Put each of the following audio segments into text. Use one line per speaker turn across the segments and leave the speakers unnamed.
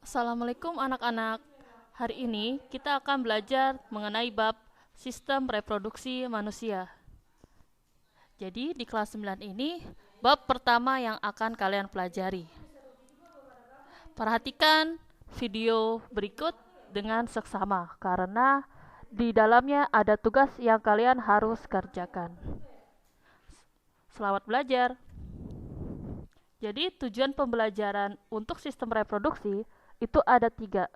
Assalamualaikum anak-anak. Hari ini kita akan belajar mengenai bab sistem reproduksi manusia. Jadi di kelas 9 ini bab pertama yang akan kalian pelajari. Perhatikan video berikut dengan seksama karena di dalamnya ada tugas yang kalian harus kerjakan. Selamat belajar. Jadi tujuan pembelajaran untuk sistem reproduksi itu ada 3.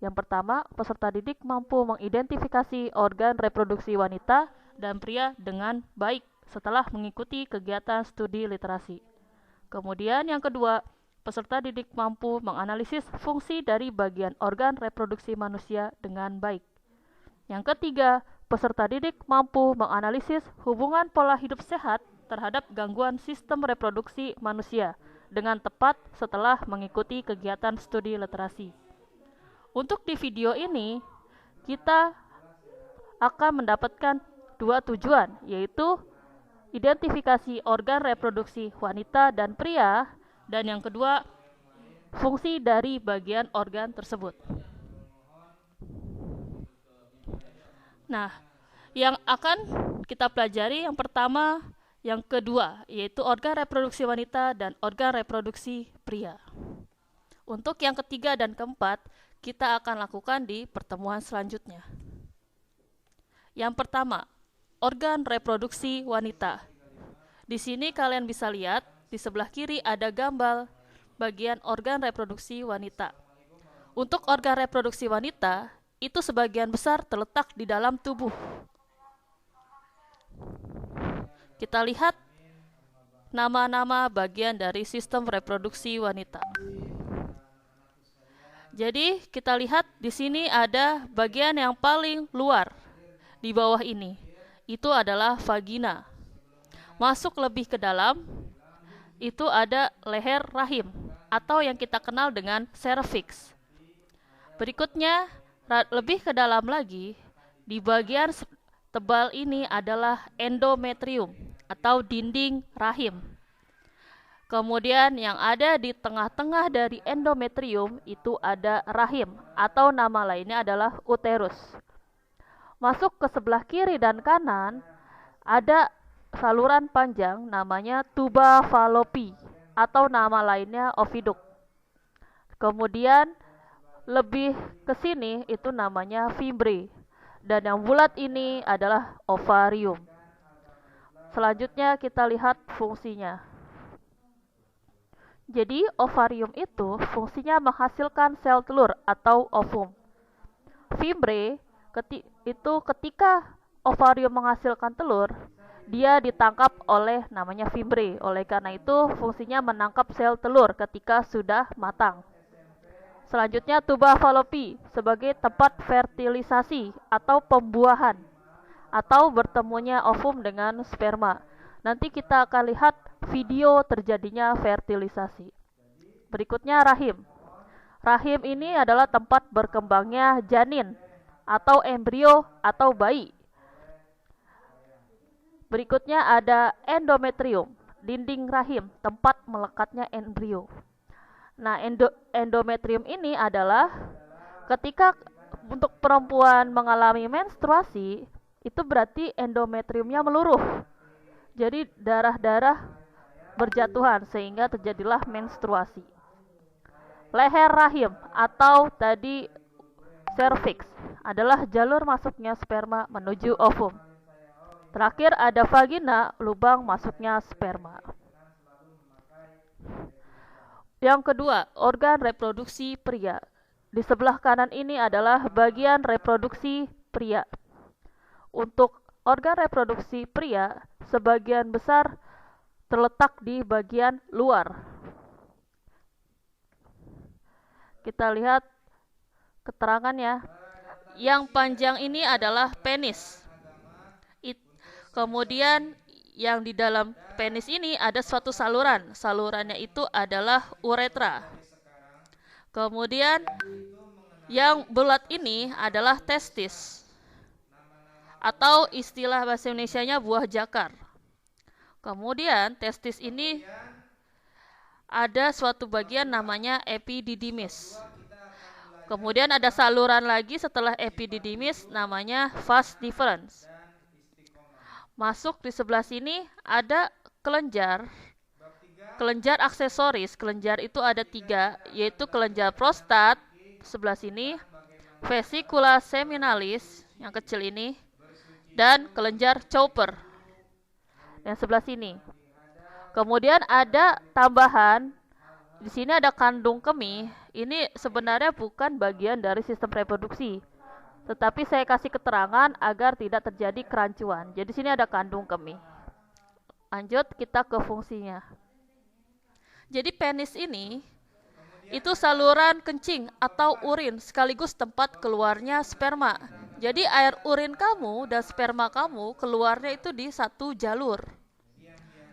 Yang pertama, peserta didik mampu mengidentifikasi organ reproduksi wanita dan pria dengan baik setelah mengikuti kegiatan studi literasi. Kemudian yang kedua, peserta didik mampu menganalisis fungsi dari bagian organ reproduksi manusia dengan baik. Yang ketiga, peserta didik mampu menganalisis hubungan pola hidup sehat terhadap gangguan sistem reproduksi manusia dengan tepat setelah mengikuti kegiatan studi literasi. Untuk di video ini, kita akan mendapatkan 2 tujuan, yaitu identifikasi organ reproduksi wanita dan pria, dan yang kedua, fungsi dari bagian organ tersebut. Nah, yang akan kita pelajari yang pertama, yang kedua, yaitu organ reproduksi wanita dan organ reproduksi pria. Untuk yang ketiga dan keempat, kita akan lakukan di pertemuan selanjutnya. Yang pertama, organ reproduksi wanita. Di sini kalian bisa lihat, di sebelah kiri ada gambar bagian organ reproduksi wanita. Untuk organ reproduksi wanita, itu sebagian besar terletak di dalam tubuh. Kita lihat nama-nama bagian dari sistem reproduksi wanita. Jadi, kita lihat di sini ada bagian yang paling luar di bawah ini. Itu adalah vagina. Masuk lebih ke dalam, itu ada leher rahim atau yang kita kenal dengan cervix. Berikutnya, lebih ke dalam lagi, di bagian tebal ini adalah endometrium atau dinding rahim. Kemudian yang ada di tengah-tengah dari endometrium itu ada rahim atau nama lainnya adalah uterus. Masuk ke sebelah kiri dan kanan ada saluran panjang namanya tuba Fallopi atau nama lainnya oviduct. Kemudian lebih ke sini itu namanya fimbre. Dan yang bulat ini adalah ovarium. Selanjutnya kita lihat fungsinya. Jadi ovarium itu fungsinya menghasilkan sel telur atau ovum. Fimbre itu ketika ovarium menghasilkan telur, dia ditangkap oleh namanya fimbre. Oleh karena itu fungsinya menangkap sel telur ketika sudah matang. Selanjutnya tuba Fallopi sebagai tempat fertilisasi atau pembuahan atau bertemunya ovum dengan sperma. Nanti kita akan lihat video terjadinya fertilisasi. Berikutnya rahim. Rahim ini adalah tempat berkembangnya janin atau embrio atau bayi. Berikutnya ada endometrium, dinding rahim, tempat melekatnya embrio. Nah, endometrium ini adalah ketika untuk perempuan mengalami menstruasi, itu berarti endometriumnya meluruh. Jadi darah-darah berjatuhan sehingga terjadilah menstruasi. Leher rahim atau tadi cervix adalah jalur masuknya sperma menuju ovum. Terakhir ada vagina, lubang masuknya sperma. Yang kedua, organ reproduksi pria. Di sebelah kanan ini adalah bagian reproduksi pria. Untuk organ reproduksi pria, sebagian besar terletak di bagian luar. Kita lihat keterangannya. Yang panjang ini adalah penis. Kemudian yang di dalam penis ini ada suatu saluran. Salurannya itu adalah uretra. Kemudian yang bulat ini adalah testis. Atau istilah bahasa Indonesianya buah jakar. Kemudian testis ini ada suatu bagian namanya epididymis. Kemudian ada saluran lagi setelah epididymis namanya vas deferens. Masuk di sebelah sini ada kelenjar. Kelenjar aksesoris, kelenjar itu ada 3, yaitu kelenjar prostat sebelah sini, vesicula seminalis yang kecil ini, dan kelenjar Chopper yang sebelah sini. Kemudian ada tambahan, di sini ada kandung kemih. Ini sebenarnya bukan bagian dari sistem reproduksi, tetapi saya kasih keterangan agar tidak terjadi kerancuan. Jadi sini ada kandung kemih. Lanjut kita ke fungsinya. Jadi penis ini itu saluran kencing atau urin sekaligus tempat keluarnya sperma. Jadi air urin kamu dan sperma kamu keluarnya itu di satu jalur.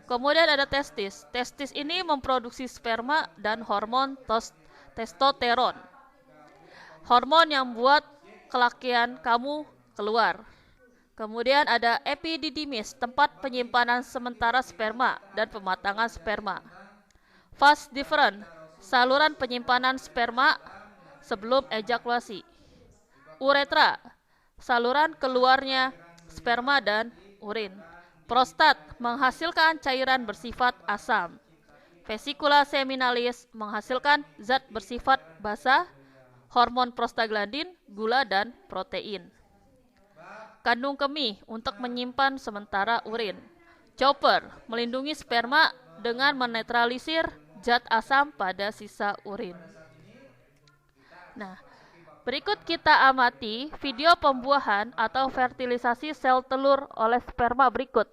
Kemudian ada testis. Testis ini memproduksi sperma dan hormon testosteron. Hormon yang buat kelakian kamu keluar. Kemudian ada epididymis, tempat penyimpanan sementara sperma dan pematangan sperma. Vas deferens, saluran penyimpanan sperma sebelum ejakulasi. Uretra, saluran keluarnya sperma dan urin. Prostat, menghasilkan cairan bersifat asam. Vesicula seminalis, menghasilkan zat bersifat basa, hormon prostaglandin, gula, dan protein. Kandung kemih, untuk menyimpan sementara urin. Chopper, melindungi sperma dengan menetralisir zat asam pada sisa urin. Nah, berikut kita amati video pembuahan atau fertilisasi sel telur oleh sperma berikut.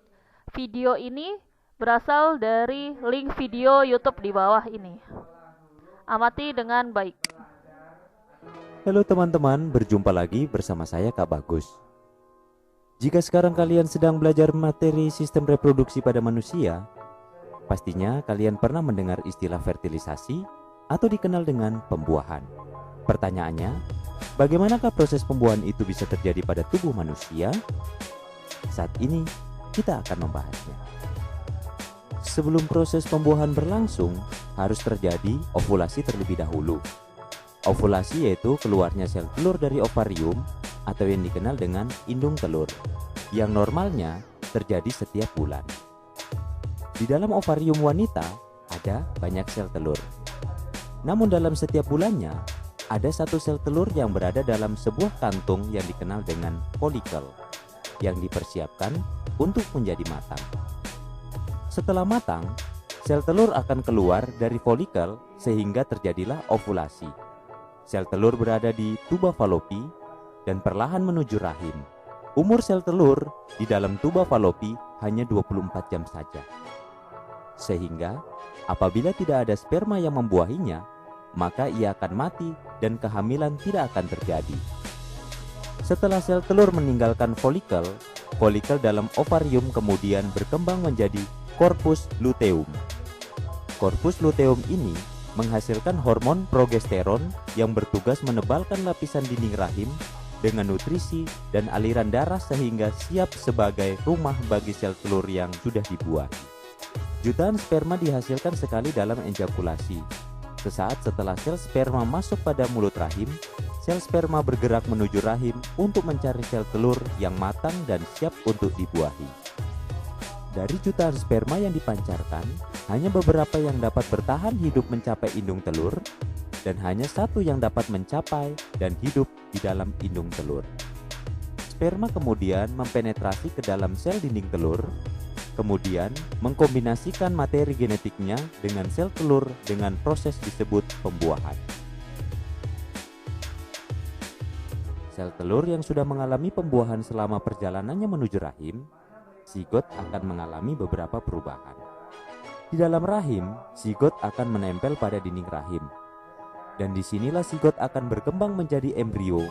Video ini berasal dari link video YouTube di bawah ini. Amati dengan baik.
Halo teman-teman, berjumpa lagi bersama saya Kak Bagus. Jika sekarang kalian sedang belajar materi sistem reproduksi pada manusia, pastinya kalian pernah mendengar istilah fertilisasi atau dikenal dengan pembuahan. Pertanyaannya, bagaimanakah proses pembuahan itu bisa terjadi pada tubuh manusia? Saat ini kita akan membahasnya. Sebelum proses pembuahan berlangsung, harus terjadi ovulasi terlebih dahulu. Ovulasi yaitu keluarnya sel telur dari ovarium atau yang dikenal dengan indung telur, yang normalnya terjadi setiap bulan. Di dalam ovarium wanita ada banyak sel telur. Namun dalam setiap bulannya ada satu sel telur yang berada dalam sebuah kantung yang dikenal dengan folikel, yang dipersiapkan untuk menjadi matang. Setelah matang, sel telur akan keluar dari folikel sehingga terjadilah ovulasi. Sel telur berada di tuba falopi dan perlahan menuju rahim. Umur sel telur di dalam tuba falopi hanya 24 jam saja. Sehingga apabila tidak ada sperma yang membuahinya, maka ia akan mati dan kehamilan tidak akan terjadi. Setelah sel telur meninggalkan folikel, folikel dalam ovarium kemudian berkembang menjadi corpus luteum. Corpus luteum ini menghasilkan hormon progesteron yang bertugas menebalkan lapisan dinding rahim dengan nutrisi dan aliran darah sehingga siap sebagai rumah bagi sel telur yang sudah dibuahi. Jutaan sperma dihasilkan sekali dalam ejakulasi. Sesaat setelah sel sperma masuk pada mulut rahim, sel sperma bergerak menuju rahim untuk mencari sel telur yang matang dan siap untuk dibuahi. Dari jutaan sperma yang dipancarkan, hanya beberapa yang dapat bertahan hidup mencapai indung telur, dan hanya satu yang dapat mencapai dan hidup di dalam indung telur. Sperma kemudian mempenetrasi ke dalam sel dinding telur, kemudian mengkombinasikan materi genetiknya dengan sel telur dengan proses disebut pembuahan. Sel telur yang sudah mengalami pembuahan selama perjalanannya menuju rahim, zigot akan mengalami beberapa perubahan. Di dalam rahim, zigot akan menempel pada dinding rahim. Dan disinilah zigot akan berkembang menjadi embrio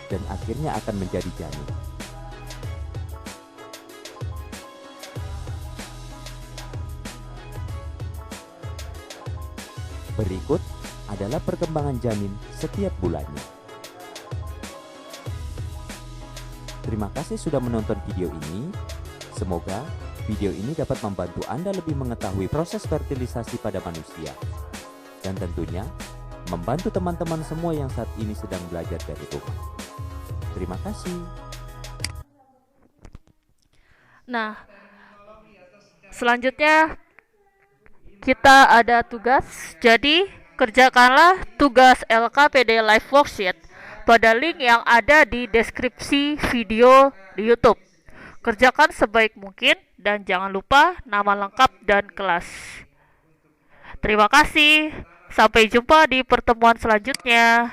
dan akhirnya akan menjadi janin. Berikut adalah perkembangan janin setiap bulannya. Terima kasih sudah menonton video ini. Semoga video ini dapat membantu Anda lebih mengetahui proses fertilisasi pada manusia. Dan tentunya, membantu teman-teman semua yang saat ini sedang belajar dari rumah. Terima kasih.
Nah, selanjutnya kita ada tugas. Jadi, kerjakanlah tugas LKPD Live Worksheet pada link yang ada di deskripsi video di YouTube. Kerjakan sebaik mungkin dan jangan lupa nama lengkap dan kelas. Terima kasih. Sampai jumpa di pertemuan selanjutnya.